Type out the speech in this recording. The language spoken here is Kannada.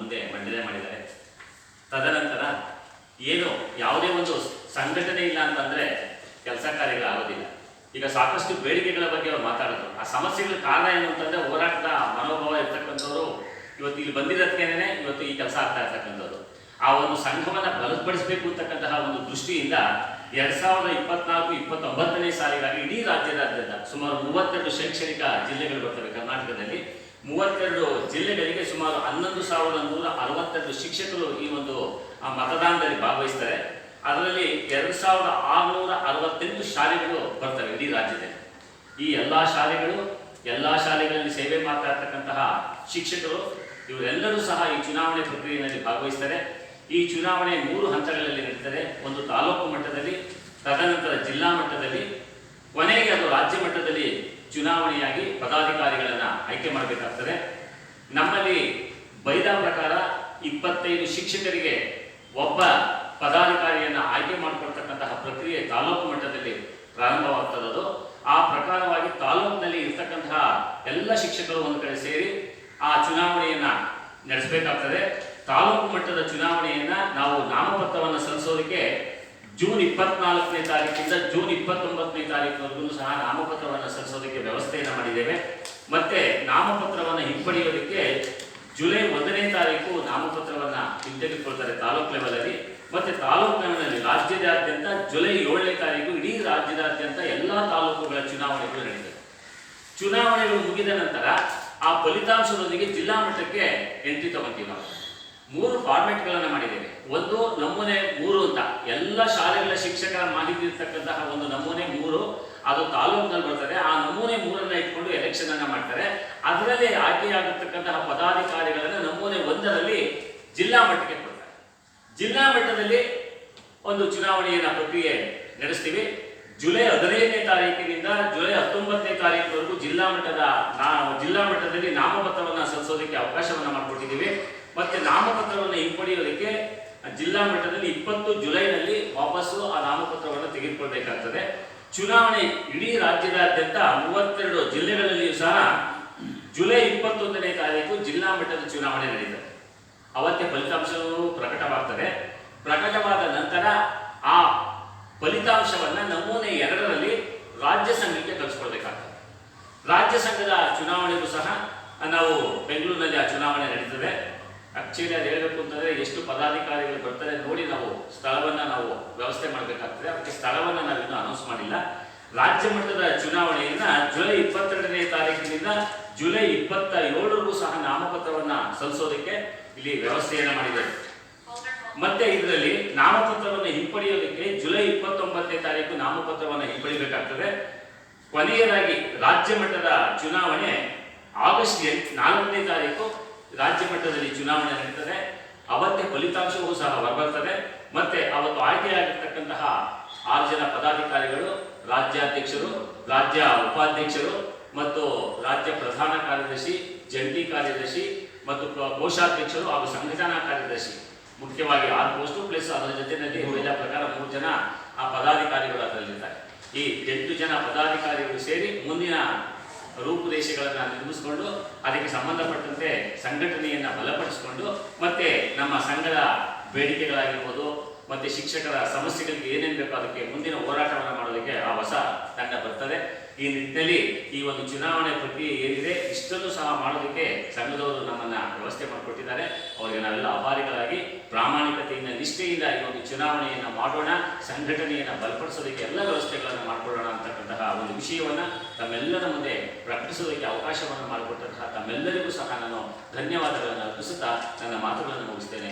ಮುಂದೆ ಮಂಡನೆ ಮಾಡಿದ್ದಾರೆ. ತದನಂತರ ಏನು ಯಾವುದೇ ಒಂದು ಸಂಘಟನೆ ಇಲ್ಲ ಅಂತಂದರೆ ಕೆಲಸ ಕಾರ್ಯಗಳಾಗೋದಿಲ್ಲ. ಈಗ ಸಾಕಷ್ಟು ಬೇಡಿಕೆಗಳ ಬಗ್ಗೆ ಅವ್ರು ಮಾತಾಡಿದ್ರು. ಆ ಸಮಸ್ಯೆಗಳ ಕಾರಣ ಏನು ಅಂತಂದರೆ ಹೋರಾಟದ ಮನೋಭಾವ ಇರ್ತಕ್ಕಂಥವ್ರು ಇವತ್ತು ಇಲ್ಲಿ ಬಂದಿರೋದಕ್ಕೇನೆ ಇವತ್ತು ಈ ಕೆಲಸ ಆಗ್ತಾ ಇರ್ತಕ್ಕಂಥದ್ದು. ಆ ಒಂದು ಸಂಘವನ್ನು ಬಲಪಡಿಸಬೇಕು ಅಂತಕ್ಕಂತಹ ಒಂದು ದೃಷ್ಟಿಯಿಂದ 2024-29ನೇ ಸಾಲಿಗಾಗಿ ಇಡೀ ರಾಜ್ಯದಾದ್ಯಂತ ಸುಮಾರು 32 ಶೈಕ್ಷಣಿಕ ಜಿಲ್ಲೆಗಳು ಬರ್ತವೆ ಕರ್ನಾಟಕದಲ್ಲಿ. 32 ಜಿಲ್ಲೆಗಳಿಗೆ ಸುಮಾರು 11,162 ಶಿಕ್ಷಕರು ಈ ಒಂದು ಮತದಾನದಲ್ಲಿ ಭಾಗವಹಿಸ್ತಾರೆ. ಅದರಲ್ಲಿ 2,668 ಶಾಲೆಗಳು ಬರ್ತವೆ ಇಡೀ ರಾಜ್ಯದಲ್ಲಿ. ಈ ಎಲ್ಲ ಶಾಲೆಗಳಲ್ಲಿ ಸೇವೆ ಮಾಡ್ತಾ ಇರ್ತಕ್ಕಂತಹ ಶಿಕ್ಷಕರು ಇವರೆಲ್ಲರೂ ಸಹ ಈ ಚುನಾವಣೆ ಪ್ರಕ್ರಿಯೆಯಲ್ಲಿ ಭಾಗವಹಿಸ್ತಾರೆ. ಈ ಚುನಾವಣೆ 3 ಹಂತಗಳಲ್ಲಿ ನಡೀತದೆ. ಒಂದು ತಾಲೂಕು ಮಟ್ಟದಲ್ಲಿ, ತದನಂತರ ಜಿಲ್ಲಾ ಮಟ್ಟದಲ್ಲಿ, ಕೊನೆಗೆ ಅದು ರಾಜ್ಯ ಮಟ್ಟದಲ್ಲಿ ಚುನಾವಣೆಯಾಗಿ ಪದಾಧಿಕಾರಿಗಳನ್ನು ಆಯ್ಕೆ ಮಾಡಬೇಕಾಗ್ತದೆ. ನಮ್ಮಲ್ಲಿ ಬೈದ ಪ್ರಕಾರ 25 ಶಿಕ್ಷಕರಿಗೆ ಒಬ್ಬ ಪದಾಧಿಕಾರಿಯನ್ನು ಆಯ್ಕೆ ಮಾಡಿಕೊಳ್ತಕ್ಕಂತಹ ಪ್ರಕ್ರಿಯೆ ತಾಲೂಕು ಮಟ್ಟದಲ್ಲಿ ಪ್ರಾರಂಭವಾಗ್ತದದು. ಆ ಪ್ರಕಾರವಾಗಿ ತಾಲೂಕಿನಲ್ಲಿ ಇರ್ತಕ್ಕಂತಹ ಎಲ್ಲ ಶಿಕ್ಷಕರು ಒಂದು ಕಡೆ ಸೇರಿ ಆ ಚುನಾವಣೆಯನ್ನು ನಡೆಸಬೇಕಾಗ್ತದೆ. ತಾಲೂಕು ಮಟ್ಟದ ಚುನಾವಣೆಯನ್ನು ನಾವು ನಾಮಪತ್ರವನ್ನು ಸಲ್ಲಿಸೋದಕ್ಕೆ ಜೂನ್ 24ನೇ ತಾರೀಕಿಂದ ಜೂನ್ 29ನೇ ತಾರೀಕಿನವರೆಗೂ ಸಹ ನಾಮಪತ್ರವನ್ನು ಸಲ್ಲಿಸೋದಕ್ಕೆ ವ್ಯವಸ್ಥೆಯನ್ನು ಮಾಡಿದ್ದೇವೆ. ಮತ್ತೆ ನಾಮಪತ್ರವನ್ನು ಹಿಂಪಡೆಯೋದಕ್ಕೆ ಜುಲೈ 1ನೇ ತಾರೀಕು ನಾಮಪತ್ರವನ್ನು ಹಿಂತೆಗೆದುಕೊಳ್ತಾರೆ ತಾಲೂಕು ಲೆವೆಲಲ್ಲಿ. ಮತ್ತೆ ತಾಲೂಕು ಲೆವೆಲಲ್ಲಿ ರಾಜ್ಯದಾದ್ಯಂತ ಜುಲೈ 7ನೇ ತಾರೀಕು ಇಡೀ ರಾಜ್ಯದಾದ್ಯಂತ ಎಲ್ಲ ತಾಲೂಕುಗಳ ಚುನಾವಣೆಗಳು ನಡೀತವೆ. ಚುನಾವಣೆಗಳು ಮುಗಿದ ನಂತರ ಆ ಫಲಿತಾಂಶದೊಂದಿಗೆ ಜಿಲ್ಲಾ ಮಟ್ಟಕ್ಕೆ ಎಂಟ್ರಿ ತಗೊಂತೀವಿ. ನಾವು 3 ಫಾರ್ಮೆಟ್ಗಳನ್ನು ಮಾಡಿದ್ದೇವೆ. ಒಂದು ನಮೂನೆ 3 ಅಂತ ಎಲ್ಲ ಶಾಲೆಗಳ ಶಿಕ್ಷಕರ ಮಾಹಿತಿ ಇರ್ತಕ್ಕಂತಹ ಒಂದು ನಮೂನೆ 3 ಅದು ತಾಲೂಕಿನಲ್ಲಿ ಬರ್ತದೆ. ಆ ನಮೂನೆ 3ಅನ್ನು ಇಟ್ಕೊಂಡು ಎಲೆಕ್ಷನ್ ಅನ್ನು ಮಾಡ್ತಾರೆ. ಅದರಲ್ಲಿ ಆಯ್ಕೆಯಾಗಿರ್ತಕ್ಕಂತಹ ಪದಾಧಿಕಾರಿಗಳನ್ನು ನಮೂನೆ 1ರಲ್ಲಿ ಜಿಲ್ಲಾ ಮಟ್ಟಕ್ಕೆ ಕೊಡ್ತಾರೆ. ಜಿಲ್ಲಾ ಮಟ್ಟದಲ್ಲಿ ಒಂದು ಚುನಾವಣೆಯ ಪ್ರಕ್ರಿಯೆ ನಡೆಸ್ತೀವಿ. ಜುಲೈ 15ನೇ ತಾರೀಕಿನಿಂದ ಜುಲೈ 19ನೇ ತಾರೀಕಿನವರೆಗೂ ಜಿಲ್ಲಾ ಮಟ್ಟದಲ್ಲಿ ನಾಮಪತ್ರವನ್ನು ಸಲ್ಲಿಸೋದಕ್ಕೆ ಅವಕಾಶವನ್ನು ಮಾಡಿಕೊಟ್ಟಿದ್ದೀವಿ. ಮತ್ತೆ ನಾಮಪತ್ರವನ್ನು ಹಿಂಪಡೆಯೋದಕ್ಕೆ ಜಿಲ್ಲಾ ಮಟ್ಟದಲ್ಲಿ 20 ಜುಲೈನಲ್ಲಿ ವಾಪಸ್ಸು ಆ ನಾಮಪತ್ರವನ್ನು ತೆಗೆದುಕೊಳ್ಬೇಕಾಗ್ತದೆ. ಚುನಾವಣೆ ಇಡೀ ರಾಜ್ಯದಾದ್ಯಂತ 32 ಜಿಲ್ಲೆಗಳಲ್ಲಿಯೂ ಸಹ ಜುಲೈ 21ನೇ ತಾರೀಕು ಜಿಲ್ಲಾ ಮಟ್ಟದ ಚುನಾವಣೆ ನಡೆಯುತ್ತದೆ. ಅವತ್ತೇ ಫಲಿತಾಂಶವು ಪ್ರಕಟವಾಗ್ತದೆ. ಪ್ರಕಟವಾದ ನಂತರ ಆ ಫಲಿತಾಂಶವನ್ನು ನಮೂನೆ 2ರಲ್ಲಿ ರಾಜ್ಯ ಸಂಘಕ್ಕೆ ಕಳಿಸ್ಕೊಳ್ಬೇಕಾಗ್ತದೆ. ರಾಜ್ಯ ಸಂಘದ ಚುನಾವಣೆಗೂ ಸಹ ನಾವು ಬೆಂಗಳೂರಿನಲ್ಲಿ ಆ ಚುನಾವಣೆ ನಡೀತದೆ. ಆಕ್ಚುಲಿ ಅದು ಹೇಳಬೇಕು ಅಂತಂದರೆ ಎಷ್ಟು ಪದಾಧಿಕಾರಿಗಳು ಬರ್ತಾರೆ ನೋಡಿ ನಾವು ಸ್ಥಳವನ್ನು ನಾವು ವ್ಯವಸ್ಥೆ ಮಾಡಬೇಕಾಗ್ತದೆ. ಅದಕ್ಕೆ ಸ್ಥಳವನ್ನು ನಾವು ಇನ್ನೂ ಅನೌನ್ಸ್ ಮಾಡಿಲ್ಲ. ರಾಜ್ಯ ಮಟ್ಟದ ಚುನಾವಣೆಯನ್ನು ಜುಲೈ 22ನೇ ತಾರೀಕಿನಿಂದ ಜುಲೈ 27ವರೆಗೂ ಸಹ ನಾಮಪತ್ರವನ್ನು ಸಲ್ಲಿಸೋದಕ್ಕೆ ಇಲ್ಲಿ ವ್ಯವಸ್ಥೆಯನ್ನು ಮಾಡಿದ್ದಾರೆ. ಮತ್ತೆ ಇದರಲ್ಲಿ ನಾಮಪತ್ರವನ್ನು ಹಿಂಪಡೆಯೋದಕ್ಕೆ ಜುಲೈ 29ನೇ ತಾರೀಕು ನಾಮಪತ್ರವನ್ನು ಹಿಂಪಡಿಬೇಕಾಗ್ತದೆ. ಕೊನೆಯದಾಗಿ ರಾಜ್ಯ ಮಟ್ಟದ ಚುನಾವಣೆ ಆಗಸ್ಟ್ 4ನೇ ತಾರೀಕು ರಾಜ್ಯ ಮಟ್ಟದಲ್ಲಿ ಚುನಾವಣೆ ನಡೀತದೆ. ಅವತ್ತೇ ಫಲಿತಾಂಶವೂ ಸಹ ಹೊರಬರ್ತದೆ. ಮತ್ತೆ ಅವತ್ತು ಆಯ್ಕೆಯಾಗಿರ್ತಕ್ಕಂತಹ 6 ಜನ ಪದಾಧಿಕಾರಿಗಳು ರಾಜ್ಯಾಧ್ಯಕ್ಷರು, ರಾಜ್ಯ ಉಪಾಧ್ಯಕ್ಷರು ಮತ್ತು ರಾಜ್ಯ ಪ್ರಧಾನ ಕಾರ್ಯದರ್ಶಿ, ಜಂಟಿ ಕಾರ್ಯದರ್ಶಿ ಮತ್ತು ಕೋಶಾಧ್ಯಕ್ಷರು ಹಾಗೂ ಸಂಘಟನಾ ಕಾರ್ಯದರ್ಶಿ, ಮುಖ್ಯವಾಗಿ 6 ಪೋಸ್ಟು ಪ್ಲಸ್ ಅದರ ಜೊತೆಯಲ್ಲಿ ಉಳಿದ ಪ್ರಕಾರ 3 ಜನ ಆ ಪದಾಧಿಕಾರಿಗಳು ಅದರಲ್ಲಿದ್ದಾರೆ. ಈ 8 ಜನ ಪದಾಧಿಕಾರಿಗಳು ಸೇರಿ ಮುಂದಿನ ರೂಪುರೇಷೆಗಳನ್ನು ನಿರ್ಮಿಸಿಕೊಂಡು ಅದಕ್ಕೆ ಸಂಬಂಧಪಟ್ಟಂತೆ ಸಂಘಟನೆಯನ್ನು ಬಲಪಡಿಸಿಕೊಂಡು ಮತ್ತೆ ನಮ್ಮ ಸಂಘದ ಬೇಡಿಕೆಗಳಾಗಿರ್ಬೋದು ಮತ್ತು ಶಿಕ್ಷಕರ ಸಮಸ್ಯೆಗಳಿಗೆ ಏನೇನು ಬೇಕೋ ಅದಕ್ಕೆ ಮುಂದಿನ ಹೋರಾಟವನ್ನು ಮಾಡೋದಕ್ಕೆ ಆ ಹೊಸ ತಂಡ ಬರ್ತದೆ. ಈ ನಿಟ್ಟಿನಲ್ಲಿ ಈ ಒಂದು ಚುನಾವಣೆ ಪ್ರಕ್ರಿಯೆ ಏನಿದೆ ಇಷ್ಟನ್ನು ಸಹ ಮಾಡೋದಕ್ಕೆ ಸಂಘದವರು ನಮ್ಮನ್ನು ವ್ಯವಸ್ಥೆ ಮಾಡಿಕೊಟ್ಟಿದ್ದಾರೆ. ಅವರಿಗೆ ನಾವೆಲ್ಲ ಆಭಾರಿಗಳಾಗಿ ಪ್ರಾಮಾಣಿಕತೆಯಿಂದ ನಿಷ್ಠೆಯಿಂದ ಈ ಒಂದು ಚುನಾವಣೆಯನ್ನು ಮಾಡೋಣ, ಸಂಘಟನೆಯನ್ನು ಬಲಪಡಿಸೋದಕ್ಕೆ ಎಲ್ಲ ವ್ಯವಸ್ಥೆಗಳನ್ನು ಮಾಡಿಕೊಳ್ಳೋಣ ಅಂತಕ್ಕಂತಹ ಒಂದು ವಿಷಯವನ್ನು ತಮ್ಮೆಲ್ಲರ ಮುಂದೆ ಪ್ರಕಟಿಸೋದಕ್ಕೆ ಅವಕಾಶವನ್ನು ಮಾಡಿಕೊಟ್ಟಂತಹ ತಮ್ಮೆಲ್ಲರಿಗೂ ಸಹ ನಾನು ಧನ್ಯವಾದಗಳನ್ನು ಅರ್ಪಿಸುತ್ತಾ ನನ್ನ ಮಾತುಗಳನ್ನು ಮುಗಿಸ್ತೇನೆ.